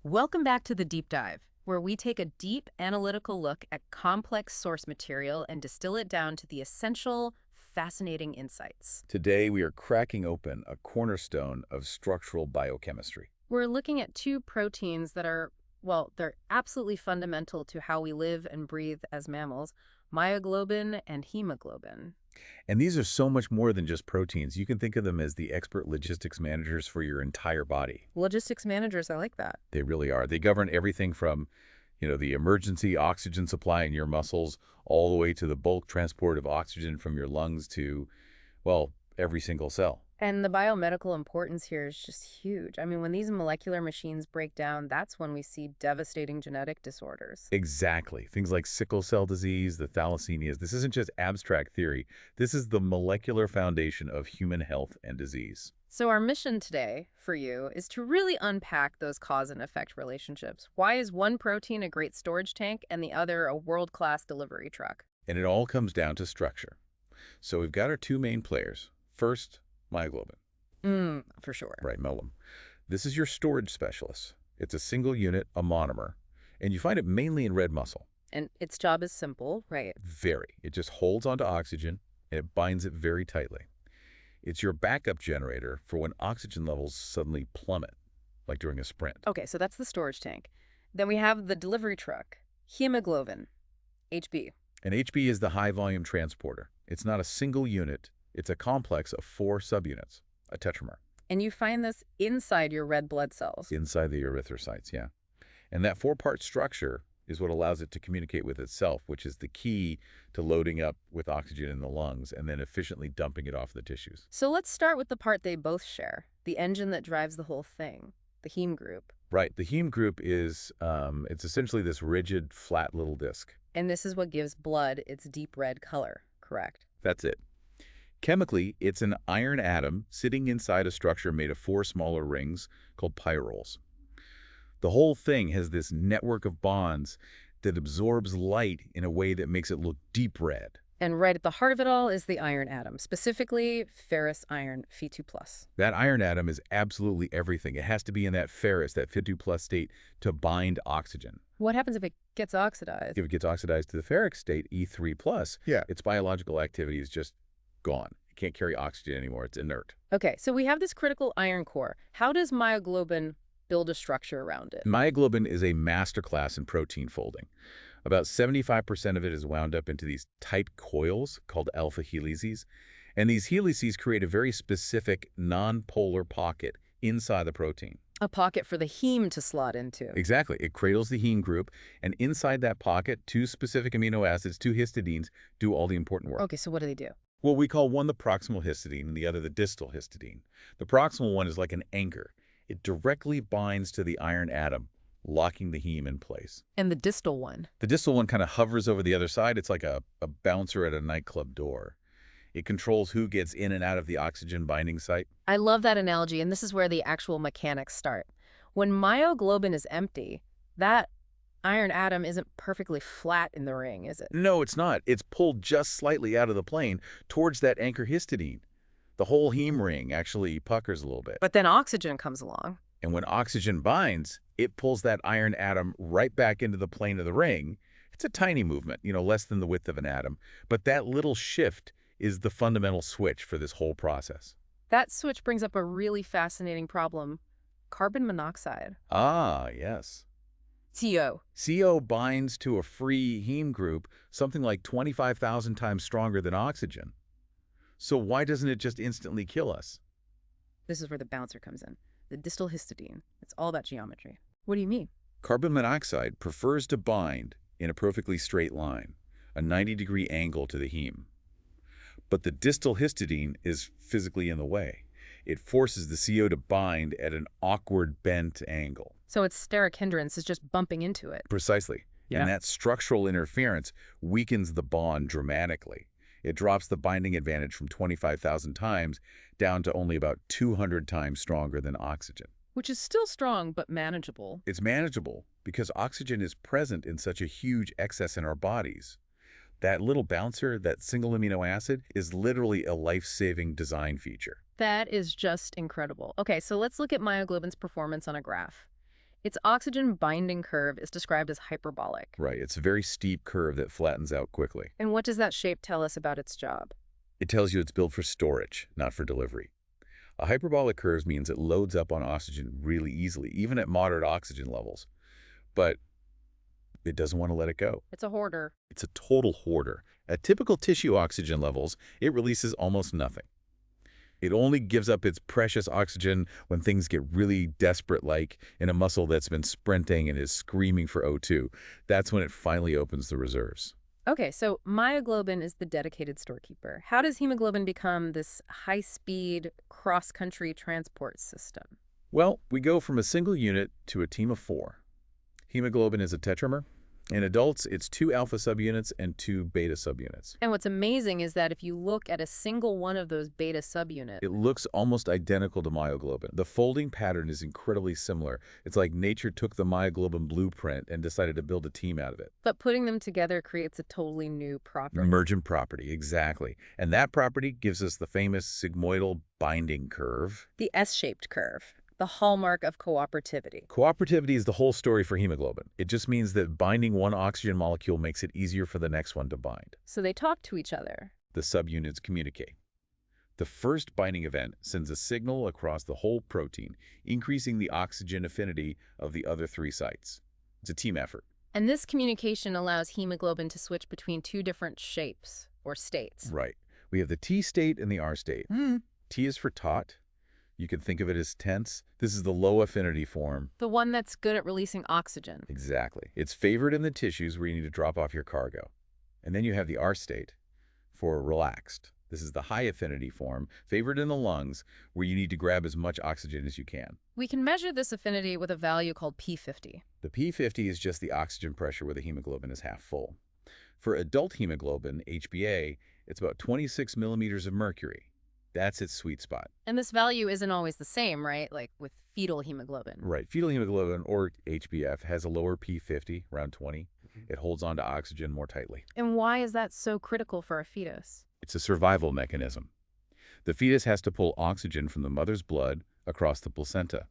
Welcome back to the Deep Dive, where we take a deep analytical look at complex source material and distill it down to the essential, fascinating insights. Today, we are cracking open a cornerstone of structural biochemistry. We're looking at two proteins that are, well, they're absolutely fundamental to how we live and breathe as mammals, myoglobin and hemoglobin. And these are so much more than just proteins. You can think of them as the expert logistics managers for your entire body. Logistics managers, I like that. They really are. They govern everything from, the emergency oxygen supply in your muscles all the way to the bulk transport of oxygen from your lungs to, well, every single cell. And the biomedical importance here is just huge. I mean, when these molecular machines break down, that's when we see devastating genetic disorders. Exactly. Things like sickle cell disease, the thalassemias. This isn't just abstract theory. This is the molecular foundation of human health and disease. So our mission today for you is to really unpack those cause and effect relationships. Why is one protein a great storage tank and the other a world-class delivery truck? And it all comes down to structure. So we've got our two main players. First, myoglobin. For sure. Right, myelin. This is your storage specialist. It's a single unit, a monomer, and you find it mainly in red muscle. And its job is simple, right? Very. It just holds onto oxygen, and it binds it very tightly. It's your backup generator for when oxygen levels suddenly plummet, like during a sprint. Okay, so that's the storage tank. Then we have the delivery truck, hemoglobin, HB. And HB is the high-volume transporter. It's not a single unit. It's a complex of 4 subunits, a tetramer. And you find this inside your red blood cells. Inside the erythrocytes, yeah. And that 4-part structure is what allows it to communicate with itself, which is the key to loading up with oxygen in the lungs and then efficiently dumping it off the tissues. So let's start with the part they both share, the engine that drives the whole thing, the heme group. Right. The heme group is, it's essentially this rigid, flat little disc. And this is what gives blood its deep red color, correct? That's it. Chemically, it's an iron atom sitting inside a structure made of 4 smaller rings called pyrroles. The whole thing has this network of bonds that absorbs light in a way that makes it look deep red. And right at the heart of it all is the iron atom, specifically ferrous iron, Fe2+. That iron atom is absolutely everything. It has to be in that ferrous, that Fe2+ state, to bind oxygen. What happens if it gets oxidized? If it gets oxidized to the ferric state, E3+, its biological activity is just gone. It can't carry oxygen anymore. It's inert. Okay, so we have this critical iron core. How does myoglobin build a structure around it? Myoglobin is a masterclass in protein folding. About 75% of it is wound up into these tight coils called alpha helices, and these helices create a very specific non-polar pocket inside the protein. A pocket for the heme to slot into. Exactly. It cradles the heme group, and inside that pocket, 2 specific amino acids, 2 histidines, do all the important work. Okay, so what do they do? Well, we call one the proximal histidine and the other the distal histidine. The proximal one is like an anchor. It directly binds to the iron atom, locking the heme in place. And the distal one? The distal one kind of hovers over the other side. It's like a bouncer at a nightclub door. It controls who gets in and out of the oxygen binding site. I love that analogy, and this is where the actual mechanics start. When myoglobin is empty, that iron atom isn't perfectly flat in the ring, is it? No, it's not. It's pulled just slightly out of the plane towards that anchor histidine. The whole heme ring actually puckers a little bit. But then oxygen comes along. And when oxygen binds, it pulls that iron atom right back into the plane of the ring. It's a tiny movement, less than the width of an atom. But that little shift is the fundamental switch for this whole process. That switch brings up a really fascinating problem. Carbon monoxide. Ah, yes. CO. CO binds to a free heme group something like 25,000 times stronger than oxygen. So why doesn't it just instantly kill us? This is where the bouncer comes in. The distal histidine. It's all about geometry. What do you mean? Carbon monoxide prefers to bind in a perfectly straight line, a 90-degree angle to the heme. But the distal histidine is physically in the way. It forces the CO to bind at an awkward bent angle. So its steric hindrance is just bumping into it. Precisely. Yeah. And that structural interference weakens the bond dramatically. It drops the binding advantage from 25,000 times down to only about 200 times stronger than oxygen. Which is still strong, but manageable. It's manageable because oxygen is present in such a huge excess in our bodies. That little bouncer, that single amino acid, is literally a life-saving design feature. That is just incredible. Okay, so let's look at myoglobin's performance on a graph. Its oxygen binding curve is described as hyperbolic. Right, it's a very steep curve that flattens out quickly. And what does that shape tell us about its job? It tells you it's built for storage, not for delivery. A hyperbolic curve means it loads up on oxygen really easily, even at moderate oxygen levels. But it doesn't want to let it go. It's a hoarder. It's a total hoarder. At typical tissue oxygen levels, it releases almost nothing. It only gives up its precious oxygen when things get really desperate, like in a muscle that's been sprinting and is screaming for O2. That's when it finally opens the reserves. Okay, so myoglobin is the dedicated storekeeper. How does hemoglobin become this high-speed cross-country transport system? Well, we go from a single unit to a team of 4. Hemoglobin is a tetramer. In adults, it's 2 alpha subunits and 2 beta subunits. And what's amazing is that if you look at a single one of those beta subunits, It looks almost identical to myoglobin. The folding pattern is incredibly similar. It's like nature took the myoglobin blueprint and decided to build a team out of it. but putting them together creates a totally new property. Emergent property, exactly. And that property gives us the famous sigmoidal binding curve. The S-shaped curve, the hallmark of cooperativity. Cooperativity is the whole story for hemoglobin. It just means that binding one oxygen molecule makes it easier for the next one to bind. So they talk to each other. The subunits communicate. The first binding event sends a signal across the whole protein, increasing the oxygen affinity of the other 3 sites. It's a team effort. And this communication allows hemoglobin to switch between 2 different shapes or states. Right. We have the T state and the R state. T is for taut. You can think of it as tense. This is the low-affinity form. The one that's good at releasing oxygen. Exactly. It's favored in the tissues where you need to drop off your cargo. And then you have the R state for relaxed. This is the high-affinity form, favored in the lungs, where you need to grab as much oxygen as you can. We can measure this affinity with a value called P50. The P50 is just the oxygen pressure where the hemoglobin is half full. For adult hemoglobin, HbA, it's about 26 millimeters of mercury. That's its sweet spot. And this value isn't always the same, right? Like with fetal hemoglobin. Right. Fetal hemoglobin, or HbF, has a lower P50, around 20. It holds on to oxygen more tightly. And why is that so critical for a fetus? It's a survival mechanism. The fetus has to pull oxygen from the mother's blood across the placenta.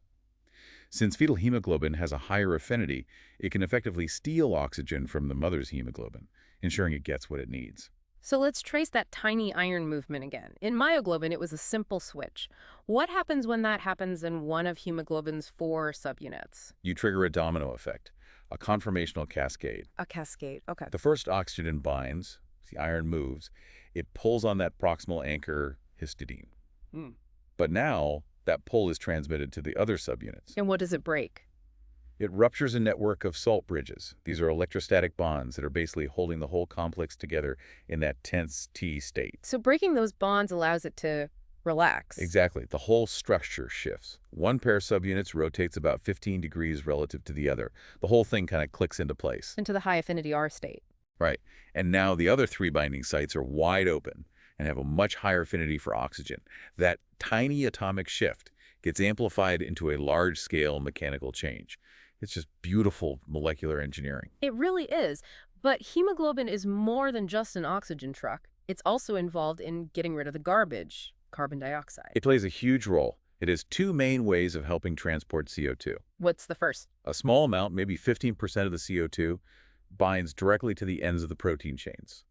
Since fetal hemoglobin has a higher affinity, it can effectively steal oxygen from the mother's hemoglobin, ensuring it gets what it needs. So let's trace that tiny iron movement again. In myoglobin, it was a simple switch. What happens when that happens in one of hemoglobin's 4 subunits? You trigger a domino effect, a conformational cascade. A cascade, okay. The first oxygen binds, the iron moves, it pulls on that proximal anchor, histidine. But now, that pull is transmitted to the other subunits. And what does it break? It ruptures a network of salt bridges. These are electrostatic bonds that are basically holding the whole complex together in that tense T state. So breaking those bonds allows it to relax. Exactly. The whole structure shifts. One pair of subunits rotates about 15 degrees relative to the other. The whole thing kind of clicks into place. Into the high-affinity R state. Right. And now the other 3 binding sites are wide open and have a much higher affinity for oxygen. That tiny atomic shift gets amplified into a large-scale mechanical change. It's just beautiful molecular engineering. It really is. But hemoglobin is more than just an oxygen truck. It's also involved in getting rid of the garbage, carbon dioxide. It plays a huge role. It has 2 main ways of helping transport CO2. What's the first? A small amount, maybe 15% of the CO2, binds directly to the ends of the protein chains.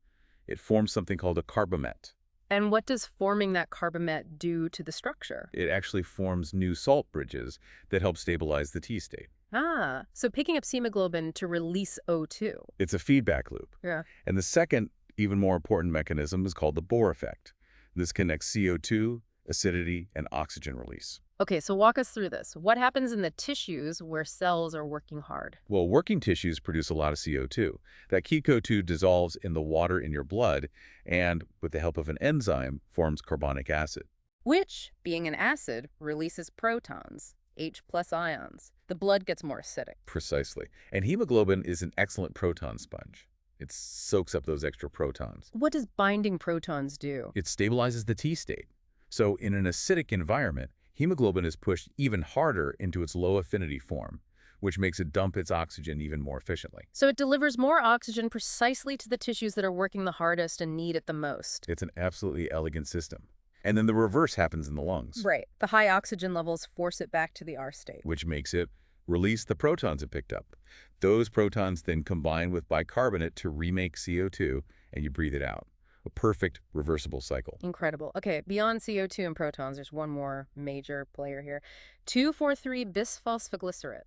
It forms something called a carbomet. And what does forming that carbomet do to the structure? It actually forms new salt bridges that help stabilize the T state. Ah, so picking up hemoglobin to release O2. It's a feedback loop. Yeah. And the second, even more important mechanism is called the Bohr effect. This connects CO2, acidity, and oxygen release. Okay, so walk us through this. What happens in the tissues where cells are working hard? Well, working tissues produce a lot of CO2. That CO2 dissolves in the water in your blood and, with the help of an enzyme, forms carbonic acid. Which, being an acid, releases protons, H+ ions. The blood gets more acidic. Precisely. And hemoglobin is an excellent proton sponge. It soaks up those extra protons. What does binding protons do? It stabilizes the T state. So in an acidic environment, hemoglobin is pushed even harder into its low-affinity form, which makes it dump its oxygen even more efficiently. So it delivers more oxygen precisely to the tissues that are working the hardest and need it the most. It's an absolutely elegant system. And then the reverse happens in the lungs. Right. The high oxygen levels force it back to the R state. Which makes it release the protons it picked up. Those protons then combine with bicarbonate to remake CO2, and you breathe it out. A perfect reversible cycle. Incredible. Okay, beyond CO2 and protons, there's one more major player here. 2,4,3-bisphosphoglycerate.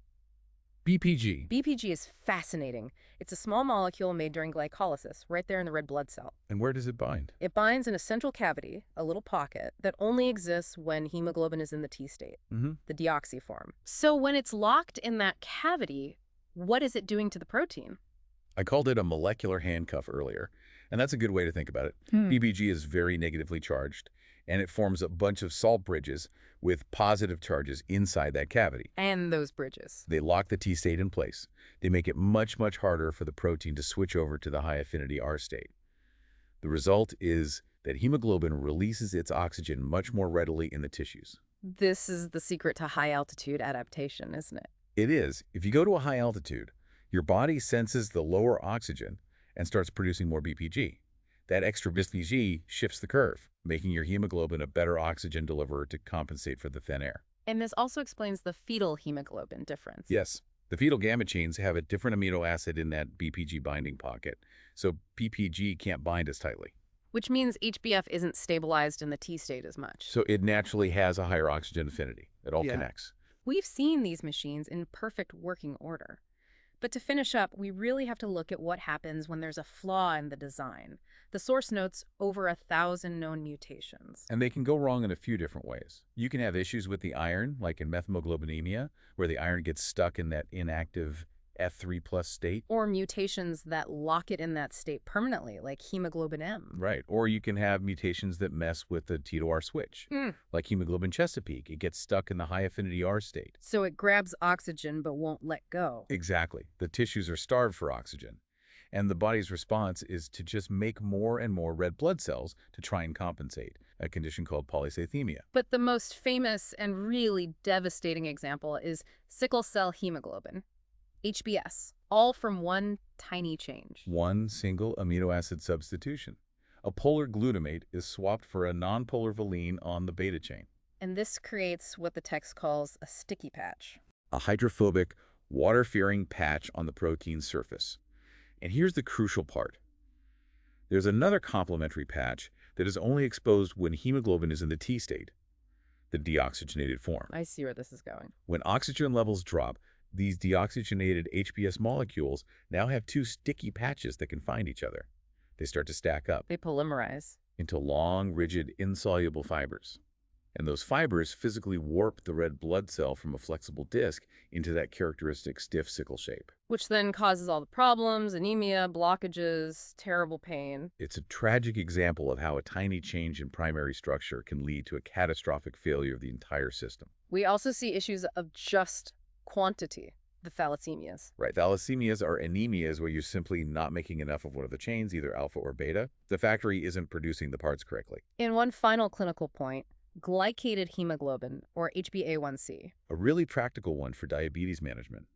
BPG. BPG is fascinating. It's a small molecule made during glycolysis, right there in the red blood cell. And where does it bind? It binds in a central cavity, a little pocket, that only exists when hemoglobin is in the T state, the deoxy form. So when it's locked in that cavity, what is it doing to the protein? I called it a molecular handcuff earlier, and that's a good way to think about it. BPG is very negatively charged, and it forms a bunch of salt bridges with positive charges inside that cavity. And those bridges. They lock the T state in place. They make it much, much harder for the protein to switch over to the high-affinity R state. The result is that hemoglobin releases its oxygen much more readily in the tissues. This is the secret to high-altitude adaptation, isn't it? It is. If you go to a high altitude, your body senses the lower oxygen and starts producing more BPG. That extra BPG shifts the curve, making your hemoglobin a better oxygen deliverer to compensate for the thin air. And this also explains the fetal hemoglobin difference. Yes, the fetal gamete chains have a different amino acid in that BPG binding pocket, so BPG can't bind as tightly. Which means HbF isn't stabilized in the T state as much. So it naturally has a higher oxygen affinity. It all connects. We've seen these machines in perfect working order. But to finish up, we really have to look at what happens when there's a flaw in the design. The source notes over 1,000 known mutations. And they can go wrong in a few different ways. You can have issues with the iron, like in methemoglobinemia, where the iron gets stuck in that inactive F3+ state. Or mutations that lock it in that state permanently, like hemoglobin M. Right. Or you can have mutations that mess with the T to R switch, like hemoglobin Chesapeake. It gets stuck in the high-affinity R state. So it grabs oxygen but won't let go. Exactly. The tissues are starved for oxygen. And the body's response is to just make more and more red blood cells to try and compensate, a condition called polycythemia. But the most famous and really devastating example is sickle cell hemoglobin, HbS, all from one tiny change. One single amino acid substitution. A polar glutamate is swapped for a nonpolar valine on the beta chain. And this creates what the text calls a sticky patch. A hydrophobic, water-fearing patch on the protein's surface. And here's the crucial part. There's another complementary patch that is only exposed when hemoglobin is in the T state, the deoxygenated form. I see where this is going. When oxygen levels drop, these deoxygenated HbS molecules now have two sticky patches that can find each other. They start to stack up. They polymerize into long, rigid, insoluble fibers. And those fibers physically warp the red blood cell from a flexible disc into that characteristic stiff sickle shape. Which then causes all the problems, anemia, blockages, terrible pain. It's a tragic example of how a tiny change in primary structure can lead to a catastrophic failure of the entire system. We also see issues of just quantity, the thalassemias. Right. Thalassemias are anemias where you're simply not making enough of one of the chains, either alpha or beta. The factory isn't producing the parts correctly. In one final clinical point, glycated hemoglobin, or HbA1c. A really practical one for diabetes management.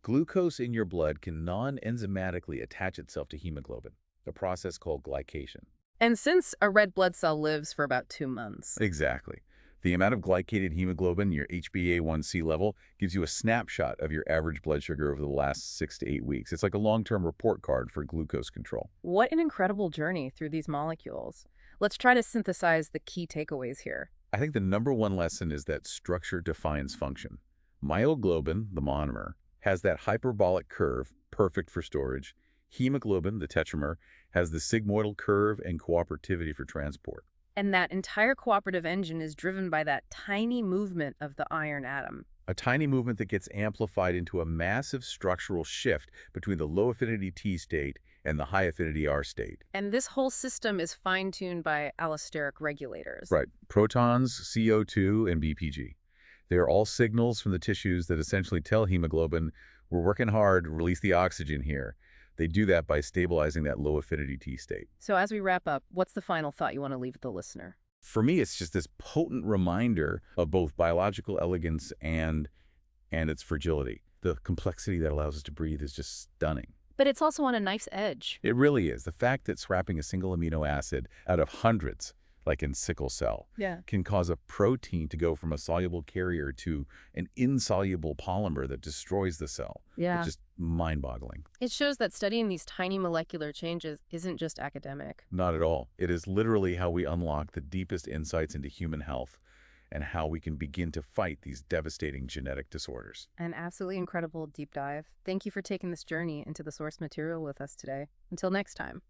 Glucose in your blood can non-enzymatically attach itself to hemoglobin, a process called glycation. And since a red blood cell lives for about 2 months. Exactly. The amount of glycated hemoglobin, your HbA1c level, gives you a snapshot of your average blood sugar over the last 6 to 8 weeks. It's like a long-term report card for glucose control. What an incredible journey through these molecules. Let's try to synthesize the key takeaways here. I think the number one lesson is that structure defines function. Myoglobin, the monomer, has that hyperbolic curve, perfect for storage. Hemoglobin, the tetramer, has the sigmoidal curve and cooperativity for transport. And that entire cooperative engine is driven by that tiny movement of the iron atom. A tiny movement that gets amplified into a massive structural shift between the low-affinity T state and the high-affinity R state. And this whole system is fine-tuned by allosteric regulators. Right. Protons, CO2, and BPG. They are all signals from the tissues that essentially tell hemoglobin, we're working hard, release the oxygen here. They do that by stabilizing that low-affinity T state. So as we wrap up, what's the final thought you want to leave with the listener? For me, it's just this potent reminder of both biological elegance and its fragility. The complexity that allows us to breathe is just stunning. But it's also on a knife's edge. It really is. The fact that scrapping a single amino acid out of hundreds, like in sickle cell, Yeah. can cause a protein to go from a soluble carrier to an insoluble polymer that destroys the cell. It's Yeah. just mind-boggling. It shows that studying these tiny molecular changes isn't just academic. Not at all. It is literally how we unlock the deepest insights into human health and how we can begin to fight these devastating genetic disorders. An absolutely incredible deep dive. Thank you for taking this journey into the source material with us today. Until next time.